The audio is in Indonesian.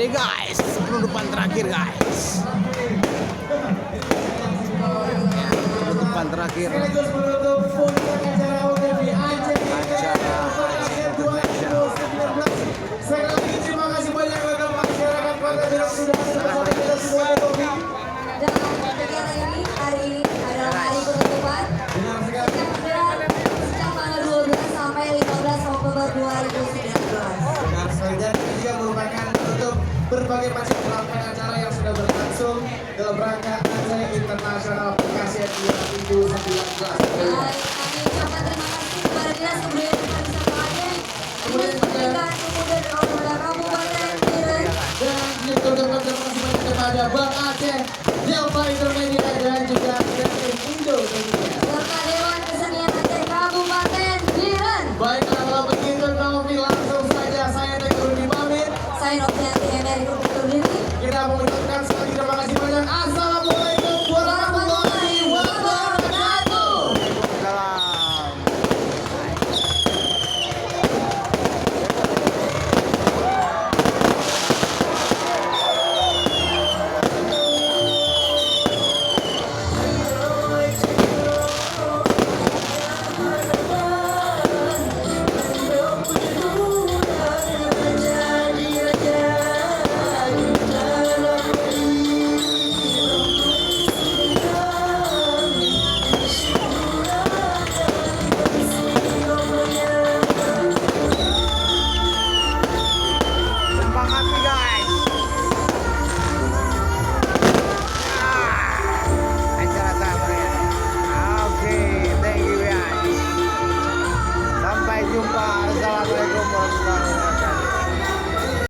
Oke guys, penutupan terakhir guys. Penutupan terakhir. Sekaligus menutup puncak acara OTB Aceh International 2019. Sekali lagi terima kasih banyak kepada masyarakat Kota Depok sudah bersama kita semua OTB. Dan kegiatan ini hari ini adalah hari penutupan. Benar sekali. Sejak tanggal 12 sampai 15 Oktober 2019. Benar sekali, dan ini juga merupakan penutup berbagai macam rangkaian acara yang sudah berlangsung dalam rangka Aceh International Perkasian 2019. Baik, kami ucapkan terima kasih